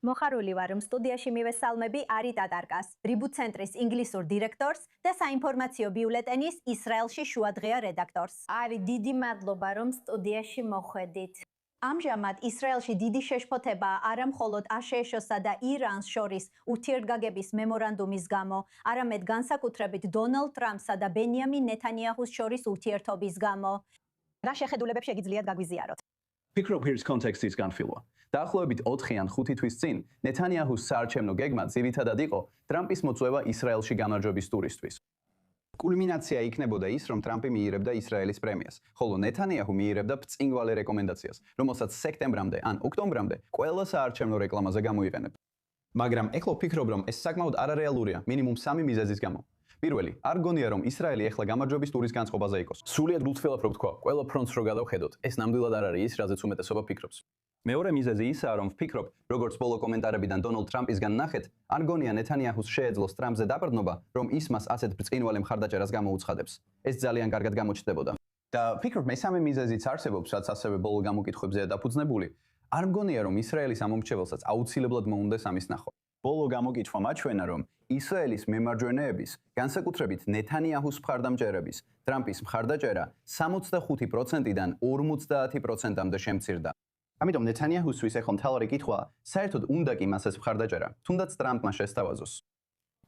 მოხარული ვარ, რომ სტუდიაში მივესალმები არი ტატარკას, რიბუ ცენტრის ინგლისურ დირექტორს და საინფორმაციო ბიულეტენის ისრაელში შუადღეა რედაქტორს. არი, დიდი მადლობა, რომ სტუდიაში მოხვედით. ამჟამად ისრაელში დიდი შეშფოთებაა არა მხოლოდ აშშ-სა და ირანს შორის ურთიერთგაგების მემორანდუმის გამო, არამედ განსაკუთრებით დონალდ ტრამპსა და ბენიამინ ნეთანიაჰუს შორის ურთიერთობის გამო. რა შეხედულებებს შეგიძლიათ გაგვიზიაროთ? ფიქრობ, ჰერის კონტექსტის განხილვა. დაახლოებით 4 ან 5 თვის წინ ნეთანიაჰუს საარჩევნო გეგმა ძირითადად იყო ტრამპის მოწვევა ისრაელში გამარჯვების ტურისთვის. კულმინაცია იქნებოდა ის, რომ ტრამპი მიიღებდა ისრაელის პრემიას, ხოლო ნეთანიაჰუ მიიღებდა ბრწყინვალე რეკომენდაციას, რომელსაც სექტემბრამდე ან ოქტომბრამდე ყველა საარჩევნო რეკლამაზე გამოიყენებდა. მაგრამ ეხლა ვფიქრობ, რომ ეს საკმაოდ არარეალურია, მინიმუმ 3 მიზეზის გამო. პირველი, არ გონია, რომ ისრაელი ეხლა გამარჯვების ტურის განწყობაზე იყოს. სრულიად გულთბილად რო ვთქვა, ყველა ფრონტს რო გადავხედოთ, ეს ნამდვილად არ არის ის, რაზეც უმეტესობა ფიქრობს. მეორე მიზეზი ისაა, რომ ვფიქრობ, როგორც ბოლო კომენტარებიდან დონალდ ტრამპისგან ნახეთ, არ გონია ნეთანიაჰუს შეეძლოს ტრამპზე დაბრდნობა, რომ ის მას ასეთ ბრწყინვალე მხარდაჭერას გამოუცხადებს. ეს ძალიან კარგად გამოჩნდებოდა. და ვფიქრობ, მესამე მიზეზიც არსებობს, რაც ასევე ბოლო გამოკითხვებზეა დაფუძნებული. არ მგონია, რომ ისრაელის ამომრჩეველსაც აუცილებლად მოუნდეს ამის ნახვა. ბოლო გამოკითხვა მაჩვენა, რომ ისრაელის მემარჯვენეების, განსაკუთრებით ნეთანიაჰუს მხარდამჭერების, ტრამპის მხარდაჭერა 65%-დან 50%-მდე შემცირდა. ამიტომ ნეთანიაჰუსთვის ეხლა მთავარი კითხვაა, საერთოდ უნდა კი მას ეს მხარდაჭერა, თუნდაც ტრამპმა შესთავაზოს.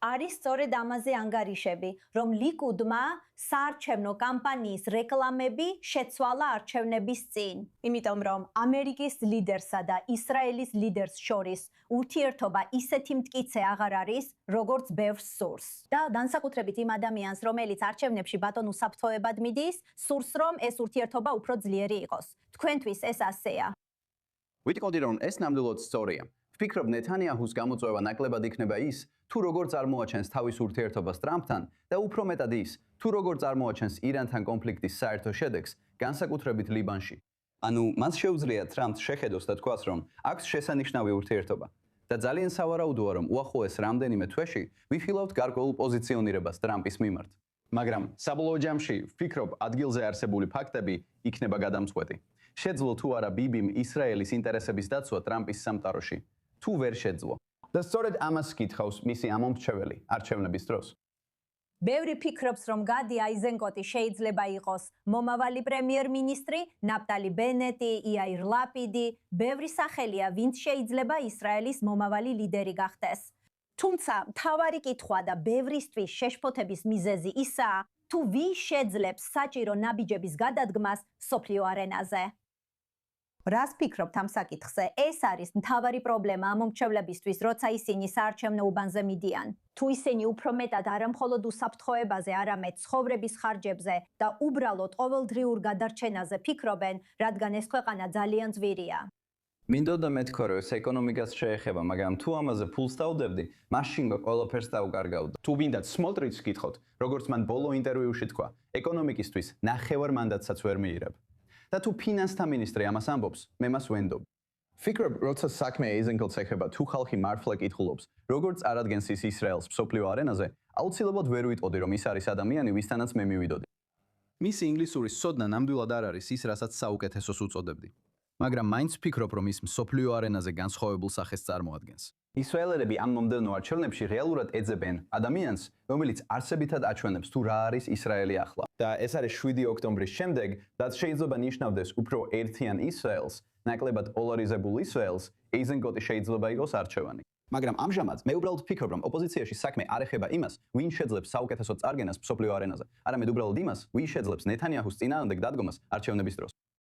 არის სწორედ ამაზე ანგარიშები, რომ ლიკუდმა საარჩევნო კამპანიის რეკლამები შეცვალა არჩევნების წინ, იმიტომ რომ ამერიკის ლიდერსა და ისრაელის ლიდერს შორის ურთიერთობა ისეთი მტკიცე აღარ არის, როგორც ბევრს სურს. და განსაკუთრებით იმ ადამიანს, რომელიც არჩევნებში ბატონ უსაფრთხოებად მიდის, სურს რომ ეს ურთიერთობა უფრო ძლიერი იყოს. თქვენთვის ეს ასეა. ვიტყოდი, რომ ეს ნამდვილად სწორია. ვფიქრობ, ნეთანიაჰუს გამოწვევა ნაკლებად იქნება ის, თუ როგორ წარმოაჩენს თავის ურთიერთობას ტრამპთან და უფრო მეტად ის, თუ როგორ წარმოაჩენს ირანთან კონფლიქტის საერთო შედეგს, განსაკუთრებით ლიბანში. ანუ მას შეუძლია ტრამპს შეხედოს და თქვას, რომ აქვს შესანიშნავი ურთიერთობა. და ძალიან სავარაუდოა, რომ უახლოეს რამდენიმე თვეში ვიხილავთ გარკვეულ პოზიციონირებას ტრამპის მიმართ. მაგრამ საბოლოო ჯამში ვფიქრობ, ადგილზე არსებული ფაქტები იქნება გადამწყვეტი. შეძლო თუ არა ბიბიმ ისრაელის ინტერესების დაცვა ტრამპის სამყაროში. თუ ვერ შეძლო. და სწორედ ამას კითხავს მისი ამომრჩეველი არჩევნების დროს. ბევრი ფიქრობს, რომ გადი აიზენკოტი შეიძლება იყოს მომავალი პრემიერ-მინისტრი, ნაფტალი ბენეტი, იაირ ლაპიდი, ბევრი სახელია, ვინც შეიძლება ისრაელის მომავალი ლიდერი გახდეს. თუმცა, მთავარი კითხვა და ბევრისთვის შეშფოთების მიზეზი ისაა, თუ ვის შეძლებს საჭირო ნაბიჯების გადადგმას სოფლიო არენაზე. რას ფიქრობთ ამ საკითხზე? ეს არის მთავარი პრობლემა ამომრჩევლებისთვის, როცა ისინი საარჩევნო უბანზე მიდიან. თუ ისინი უფრო მეტად არა მხოლოდ უსაფრთხოებაზე, არამედ ცხოვრების ხარჯებზე და უბრალოდ ყოველდღიურ გადარჩენაზე ფიქრობენ, რადგან ეს ქვეყანა ძალიან ძვირია. მინდოდა მეთქვა, რომ ეს ეკონომიკას შეეხება, მაგრამ თუ ამაზე ფულს დავდებდი, მაშინ ყველაფერს დავკარგავდი. თუ ვინდათ სმოტრიჩს გითხოთ, როგორც მან ბოლო ინტერვიუში თქვა, ეკონომიკისთვის ნახევარ მანდატსაც ვერ მიიღებ. და თუ ფინანსთა მინისტრი ამას ამბობს, მე მას ვენდობ. ვფიქრობ, როცა საქმე ეიზენკოტს ეხება, თუ ხალხი მართლა კითხულობს, როგორც წარადგენს ის ისრაელს მსოფლიო არენაზე, აუცილებლად ვერ ვიტყოდი, რომ ის არის ადამიანი, ვისთანაც მე მივიდოდი. მისი ინგლისური სოდნა ნამდვილად არ არის ის, რასაც საუკეთესოს უწოდებდი. მაგრამ მაინც ვფიქრობ, რომ ის მსოფლიო არენაზე განსხვავებულ სახეს წარმოადგენს. ისრაელელები ამ მომდევნო არჩევნებში რეალურად ეძებენ ადამიანს, რომელიც არსებითად აჩვენებს თუ რა არის ისრაელი ახლა. და ეს არის 7 ოქტომბრის შემდეგ, რაც შეიძლება ნიშნავდეს უფრო ერთიან ისრაელს, ნაკლებად პოლარიზებულ ისრაელს, ეიზენკოტი შეიძლება იყოს არჩევანი. მაგრამ ამჟამად მე უბრალოდ ვფიქრობ, რომ ოპოზიციაში საქმე არ ეხება იმას, ვინ შეძლებს საუკეთესო წარგენას მსოფლიო არენაზე, არამედ უბრალოდ იმას, ვინ შეძლებს ნეთანიაჰუს წინააღმდეგ დადგომას არჩევნების დროს.